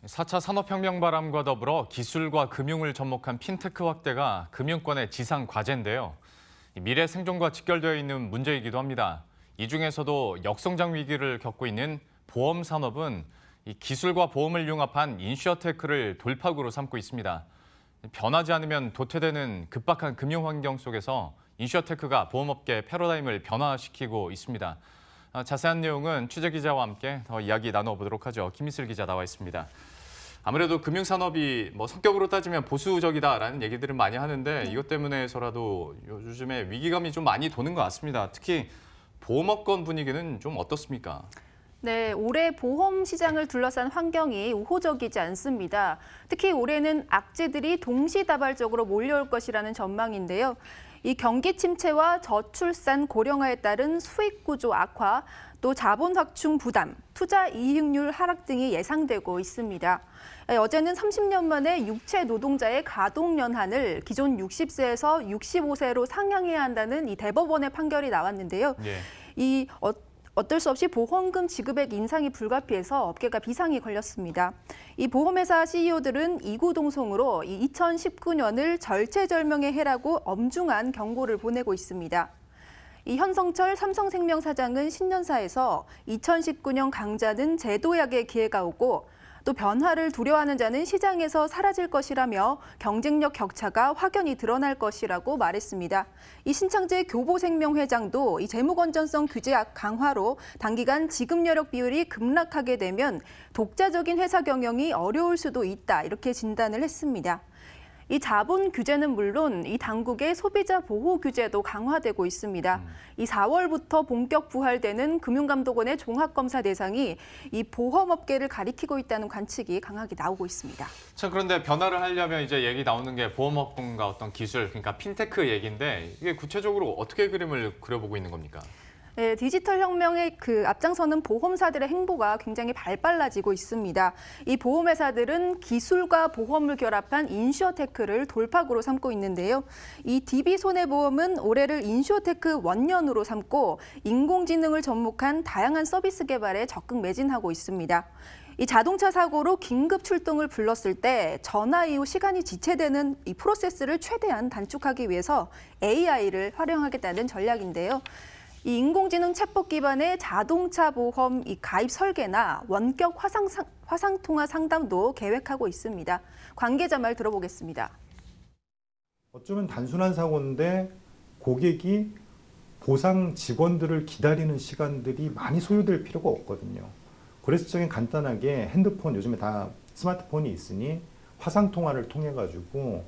4차 산업혁명 바람과 더불어 기술과 금융을 접목한 핀테크 확대가 금융권의 지상 과제인데요. 미래 생존과 직결되어 있는 문제이기도 합니다. 이 중에서도 역성장 위기를 겪고 있는 보험 산업은 이 기술과 보험을 융합한 인슈어테크를 돌파구로 삼고 있습니다. 변하지 않으면 도태되는 급박한 금융 환경 속에서 인슈어테크가 보험업계 패러다임을 변화시키고 있습니다. 자세한 내용은 취재 기자와 함께 더 이야기 나눠보도록 하죠. 김희슬 기자 나와 있습니다. 아무래도 금융산업이 성격으로 따지면 보수적이다라는 얘기들을 많이 하는데 이것 때문에서라도 요즘에 위기감이 좀 많이 도는 것 같습니다. 특히 보험업권 분위기는 좀 어떻습니까? 네, 올해 보험 시장을 둘러싼 환경이 우호적이지 않습니다. 특히 올해는 악재들이 동시다발적으로 몰려올 것이라는 전망인데요. 이 경기 침체와 저출산 고령화에 따른 수익 구조 악화, 또 자본 확충 부담, 투자 이익률 하락 등이 예상되고 있습니다. 어제는 30년 만에 육체 노동자의 가동 연한을 기존 60세에서 65세로 상향해야 한다는 이 대법원의 판결이 나왔는데요. 이 어쩔 수 없이 보험금 지급액 인상이 불가피해서 업계가 비상이 걸렸습니다. 이 보험회사 CEO들은 이구동성으로 2019년을 절체절명의 해라고 엄중한 경고를 보내고 있습니다. 이 현성철 삼성생명 사장은 신년사에서 2019년 강자는 제도약의 기회가 오고 또 변화를 두려워하는 자는 시장에서 사라질 것이라며 경쟁력 격차가 확연히 드러날 것이라고 말했습니다. 이 신창재 교보생명 회장도 이 재무건전성 규제 강화로 단기간 지급여력 비율이 급락하게 되면 독자적인 회사 경영이 어려울 수도 있다 이렇게 진단을 했습니다. 이 자본 규제는 물론 이 당국의 소비자 보호 규제도 강화되고 있습니다. 이 4월부터 본격 부활되는 금융감독원의 종합검사 대상이 이 보험업계를 가리키고 있다는 관측이 강하게 나오고 있습니다. 참 그런데 변화를 하려면 이제 얘기 나오는 게 보험업권과 어떤 기술, 그러니까 핀테크 얘기인데 이게 구체적으로 어떻게 그림을 그려보고 있는 겁니까? 네, 디지털 혁명의 앞장서는 보험사들의 행보가 굉장히 발빨라지고 있습니다. 이 보험회사들은 기술과 보험을 결합한 인슈어테크를 돌파구로 삼고 있는데요. 이 DB손해보험은 올해를 인슈어테크 원년으로 삼고 인공지능을 접목한 다양한 서비스 개발에 적극 매진하고 있습니다. 이 자동차 사고로 긴급 출동을 불렀을 때 전화 이후 시간이 지체되는 이 프로세스를 최대한 단축하기 위해서 AI를 활용하겠다는 전략인데요. 이 인공지능 챗봇 기반의 자동차 보험 가입 설계나 원격 화상통화 상담도 계획하고 있습니다. 관계자 말 들어보겠습니다. 어쩌면 단순한 사고인데 고객이 보상 직원들을 기다리는 시간들이 많이 소요될 필요가 없거든요. 그래서 저는 간단하게 핸드폰, 요즘에 다 스마트폰이 있으니 화상통화를 통해 가지고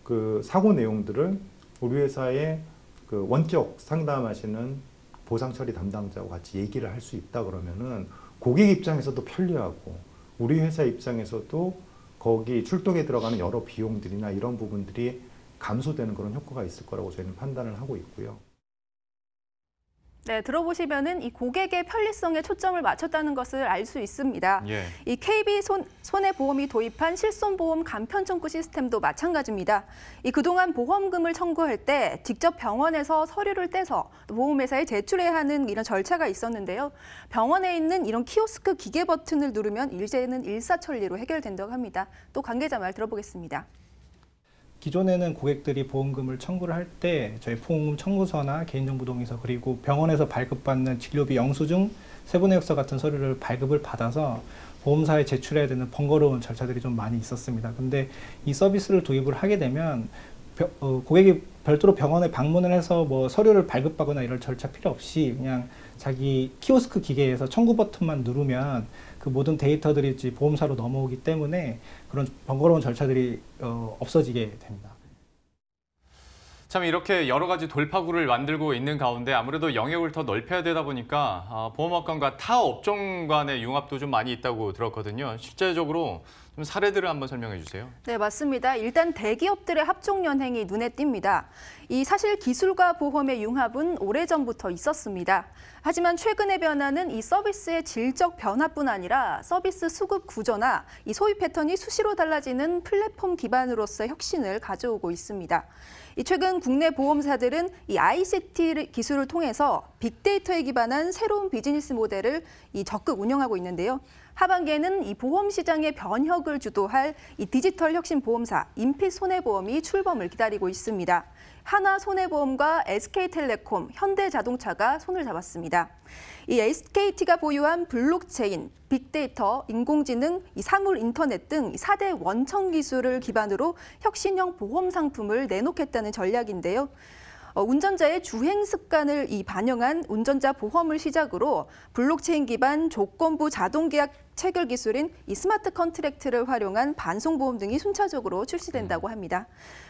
그 사고 내용들을 우리 회사의 그 원격 상담하시는 보상 처리 담당자와 같이 얘기를 할 수 있다 그러면은 고객 입장에서도 편리하고 우리 회사 입장에서도 거기 출동에 들어가는 여러 비용들이나 이런 부분들이 감소되는 그런 효과가 있을 거라고 저희는 판단을 하고 있고요. 네, 들어보시면은 이 고객의 편리성에 초점을 맞췄다는 것을 알 수 있습니다. 이 KB 손해보험이 도입한 실손보험 간편 청구 시스템도 마찬가지입니다. 이 그동안 보험금을 청구할 때 직접 병원에서 서류를 떼서 보험회사에 제출해야 하는 이런 절차가 있었는데요. 병원에 있는 이런 키오스크 기계 버튼을 누르면 이제는 일사천리로 해결된다고 합니다. 또 관계자 말 들어보겠습니다. 기존에는 고객들이 보험금을 청구를 할 때 저희 보험금 청구서나 개인정보동의서 그리고 병원에서 발급받는 진료비 영수증, 세부내역서 같은 서류를 발급을 받아서 보험사에 제출해야 되는 번거로운 절차들이 좀 많이 있었습니다. 근데 이 서비스를 도입을 하게 되면 고객이 별도로 병원에 방문을 해서 서류를 발급하거나 이럴 절차 필요 없이 그냥 자기 키오스크 기계에서 청구 버튼만 누르면 그 모든 데이터들이 보험사로 넘어오기 때문에 그런 번거로운 절차들이 없어지게 됩니다. 참 이렇게 여러 가지 돌파구를 만들고 있는 가운데 아무래도 영역을 더 넓혀야 되다 보니까 보험업권과 타 업종 간의 융합도 좀 많이 있다고 들었거든요. 실제적으로 좀 사례들을 한번 설명해 주세요. 네, 맞습니다. 일단 대기업들의 합종 연행이 눈에 띕니다. 이 사실 기술과 보험의 융합은 오래전부터 있었습니다. 하지만 최근의 변화는 이 서비스의 질적 변화뿐 아니라 서비스 수급 구조나 이 소비 패턴이 수시로 달라지는 플랫폼 기반으로서의 혁신을 가져오고 있습니다. 최근 국내 보험사들은 이 ICT 기술을 통해서 빅데이터에 기반한 새로운 비즈니스 모델을 적극 운영하고 있는데요. 하반기에는 이 보험 시장의 변혁을 주도할 이 디지털 혁신 보험사 인핏손해보험이 출범을 기다리고 있습니다. 하나손해보험과 SK텔레콤, 현대자동차가 손을 잡았습니다. 이 SKT가 보유한 블록체인, 빅데이터, 인공지능, 이 사물 인터넷 등 4대 원천 기술을 기반으로 혁신형 보험 상품을 내놓겠다는 전략인데요. 운전자의 주행 습관을 반영한 운전자 보험을 시작으로 블록체인 기반 조건부 자동 계약 체결 기술인 이 스마트 컨트랙트를 활용한 반송보험 등이 순차적으로 출시된다고 합니다.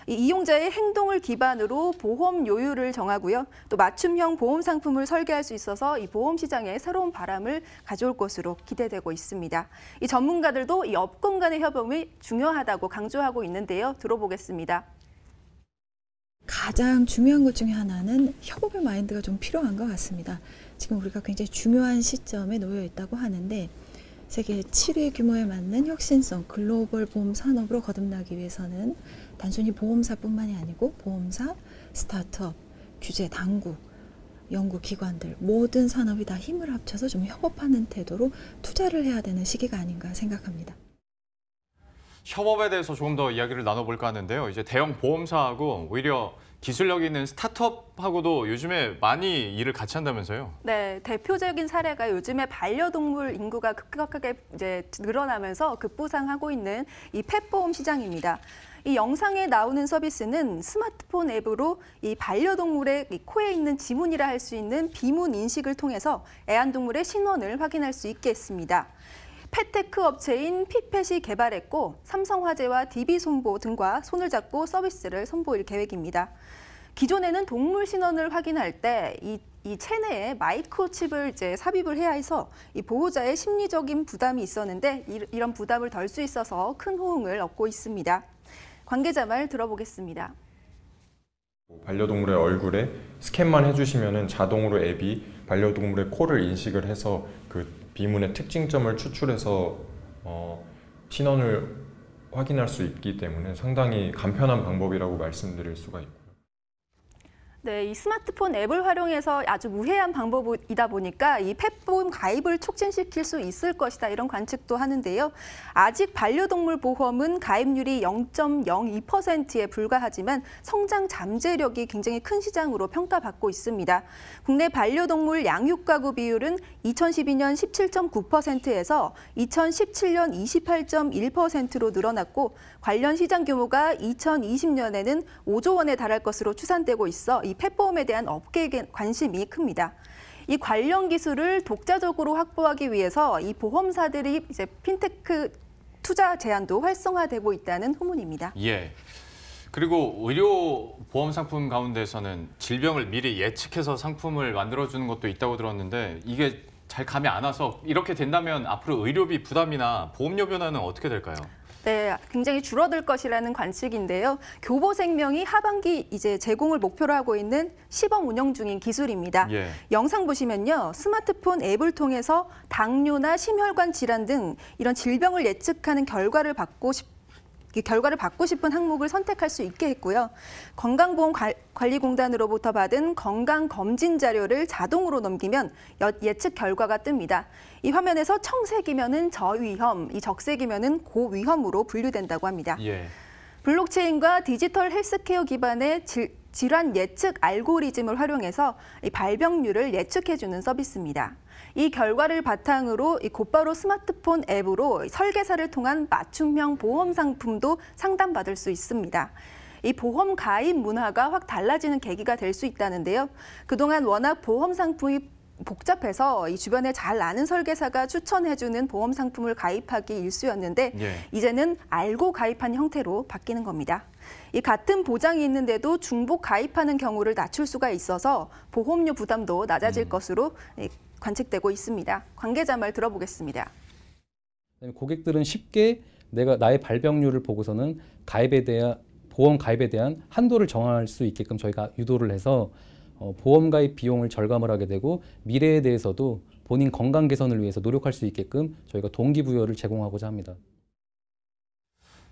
이용자의 행동을 기반으로 보험 요율을 정하고요. 또 맞춤형 보험 상품을 설계할 수 있어서 이 보험 시장에 새로운 바람을 가져올 것으로 기대되고 있습니다. 이 전문가들도 이 업군 간의 협업이 중요하다고 강조하고 있는데요. 들어보겠습니다. 가장 중요한 것 중에 하나는 협업의 마인드가 좀 필요한 것 같습니다. 지금 우리가 굉장히 중요한 시점에 놓여 있다고 하는데 세계 7위 규모에 맞는 혁신성 글로벌 보험 산업으로 거듭나기 위해서는 단순히 보험사뿐만이 아니고 보험사, 스타트업, 규제 당국, 연구기관들 모든 산업이 다 힘을 합쳐서 좀 협업하는 태도로 투자를 해야 되는 시기가 아닌가 생각합니다. 협업에 대해서 조금 더 이야기를 나눠볼까 하는데요. 이제 대형 보험사하고 오히려 기술력 있는 스타트업하고도 요즘에 많이 일을 같이 한다면서요? 네, 대표적인 사례가 요즘에 반려동물 인구가 급격하게 늘어나면서 급부상하고 있는 이 펫보험 시장입니다. 이 영상에 나오는 서비스는 스마트폰 앱으로 이 반려동물의 이 코에 있는 지문이라 할 수 있는 비문 인식을 통해서 애완동물의 신원을 확인할 수 있게 했습니다. 펫테크 업체인 핏펫이 개발했고 삼성화재와 DB손보 등과 손을 잡고 서비스를 선보일 계획입니다. 기존에는 동물 신원을 확인할 때 이 체내에 마이크로칩을 삽입을 해야 해서 이 보호자의 심리적인 부담이 있었는데 이런 부담을 덜 수 있어서 큰 호응을 얻고 있습니다. 관계자 말 들어보겠습니다. 반려동물의 얼굴에 스캔만 해주시면은 자동으로 앱이 반려동물의 코를 인식을 해서 그 비문의 특징점을 추출해서 신원을 확인할 수 있기 때문에 상당히 간편한 방법이라고 말씀드릴 수가 있고요. 네, 이 스마트폰 앱을 활용해서 아주 무해한 방법이다 보니까 이 펫보험 가입을 촉진시킬 수 있을 것이다 이런 관측도 하는데요. 아직 반려동물 보험은 가입률이 0.02%에 불과하지만 성장 잠재력이 굉장히 큰 시장으로 평가받고 있습니다. 국내 반려동물 양육 가구 비율은 2012년 17.9%에서 2017년 28.1%로 늘어났고 관련 시장 규모가 2020년에는 5조 원에 달할 것으로 추산되고 있어 이 펫보험에 대한 업계의 관심이 큽니다. 이 관련 기술을 독자적으로 확보하기 위해서 이 보험사들이 핀테크 투자 제한도 활성화되고 있다는 후문입니다. 예. 그리고 의료 보험 상품 가운데서는 질병을 미리 예측해서 상품을 만들어주는 것도 있다고 들었는데 이게 잘 감이 안 와서 이렇게 된다면 앞으로 의료비 부담이나 보험료 변화는 어떻게 될까요? 네, 굉장히 줄어들 것이라는 관측인데요. 교보생명이 하반기 제공을 목표로 하고 있는 시범 운영 중인 기술입니다. 예. 영상 보시면요, 스마트폰 앱을 통해서 당뇨나 심혈관 질환 등 이런 질병을 예측하는 결과를 받고 싶은 항목을 선택할 수 있게 했고요. 건강보험관리공단으로부터 받은 건강검진 자료를 자동으로 넘기면 예측 결과가 뜹니다. 이 화면에서 청색이면은 저위험, 이 적색이면은 고위험으로 분류된다고 합니다. 예. 블록체인과 디지털 헬스케어 기반의 질환 예측 알고리즘을 활용해서 이 발병률을 예측해주는 서비스입니다. 이 결과를 바탕으로 곧바로 스마트폰 앱으로 설계사를 통한 맞춤형 보험 상품도 상담받을 수 있습니다. 이 보험 가입 문화가 확 달라지는 계기가 될 수 있다는데요. 그동안 워낙 보험 상품이 복잡해서 이 주변에 잘 아는 설계사가 추천해주는 보험 상품을 가입하기 일쑤였는데 예. 이제는 알고 가입하는 형태로 바뀌는 겁니다. 이 같은 보장이 있는데도 중복 가입하는 경우를 낮출 수가 있어서 보험료 부담도 낮아질 것으로 관측되고 있습니다. 관계자 말 들어보겠습니다. 고객들은 쉽게 나의 발병률을 보고서는 보험 가입에 대한 한도를 정할 수 있게끔 저희가 유도를 해서 보험 가입 비용을 절감을 하게 되고 미래에 대해서도 본인 건강 개선을 위해서 노력할 수 있게끔 저희가 동기부여를 제공하고자 합니다.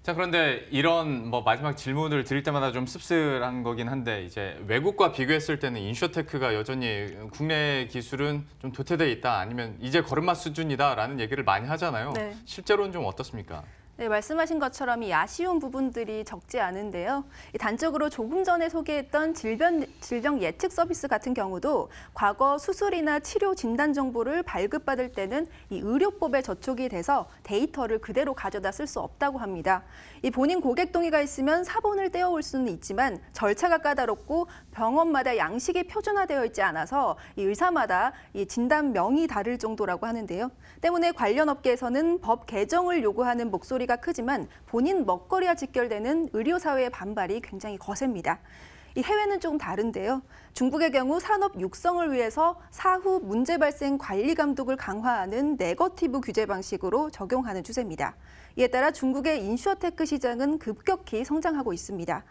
자, 그런데 이런 마지막 질문을 드릴 때마다 좀 씁쓸한 거긴 한데 이제 외국과 비교했을 때는 인쇼테크가 여전히 국내 기술은 좀 도태돼 있다 아니면 이제 걸음마 수준이다라는 얘기를 많이 하잖아요. 네. 실제로는 좀 어떻습니까? 네, 말씀하신 것처럼 이 아쉬운 부분들이 적지 않은데요. 단적으로 조금 전에 소개했던 질병 예측 서비스 같은 경우도 과거 수술이나 치료 진단 정보를 발급받을 때는 이 의료법에 저촉이 돼서 데이터를 그대로 가져다 쓸 수 없다고 합니다. 이 본인 고객 동의가 있으면 사본을 떼어올 수는 있지만 절차가 까다롭고 병원마다 양식이 표준화되어 있지 않아서 이 의사마다 이 진단명이 다를 정도라고 하는데요. 때문에 관련 업계에서는 법 개정을 요구하는 목소리가 크지만 본인 먹거리와 직결되는 의료사회의 반발이 굉장히 거셉니다. 이 해외는 조금 다른데요. 중국의 경우 산업 육성을 위해서 사후 문제 발생 관리 감독을 강화하는 네거티브 규제 방식으로 적용하는 추세입니다. 이에 따라 중국의 인슈어테크 시장은 급격히 성장하고 있습니다.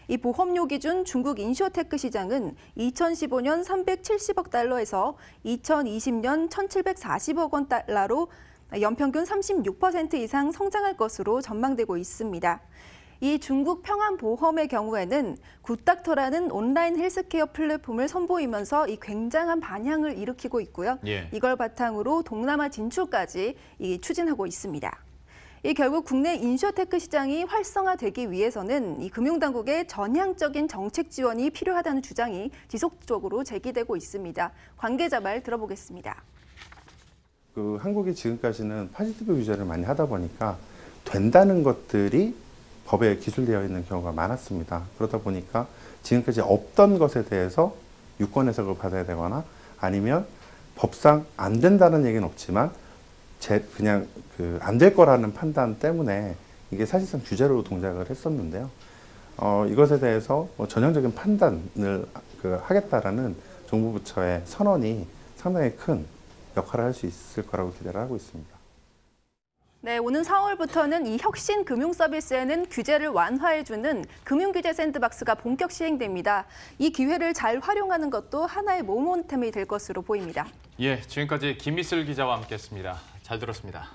이 보험료 기준 중국 인슈어테크 시장은 2015년 370억 달러에서 2020년 1,740억 원 달러로 연평균 36% 이상 성장할 것으로 전망되고 있습니다. 이 중국 평안보험의 경우에는 굿닥터라는 온라인 헬스케어 플랫폼을 선보이면서 이 굉장한 반향을 일으키고 있고요. 예. 이걸 바탕으로 동남아 진출까지 추진하고 있습니다. 결국 국내 인슈어테크 시장이 활성화되기 위해서는 이 금융당국의 전향적인 정책 지원이 필요하다는 주장이 지속적으로 제기되고 있습니다. 관계자 말 들어보겠습니다. 한국이 지금까지는 파지티브 규제를 많이 하다 보니까 된다는 것들이 법에 기술되어 있는 경우가 많았습니다. 그러다 보니까 지금까지 없던 것에 대해서 유권 해석을 받아야 되거나 아니면 법상 안 된다는 얘기는 없지만 그냥 안 될 거라는 판단 때문에 이게 사실상 규제로 동작을 했었는데요. 이것에 대해서 전형적인 판단을 하겠다라는 정부 부처의 선언이 상당히 큰 역할을 할 수 있을 거라고 기대를 하고 있습니다. 네, 오는 4월부터는 이 혁신 금융 서비스에는 규제를 완화해주는 금융규제 샌드박스가 본격 시행됩니다. 이 기회를 잘 활용하는 것도 하나의 모멘텀이 될 것으로 보입니다. 예, 지금까지 김미슬 기자와 함께했습니다. 잘 들었습니다.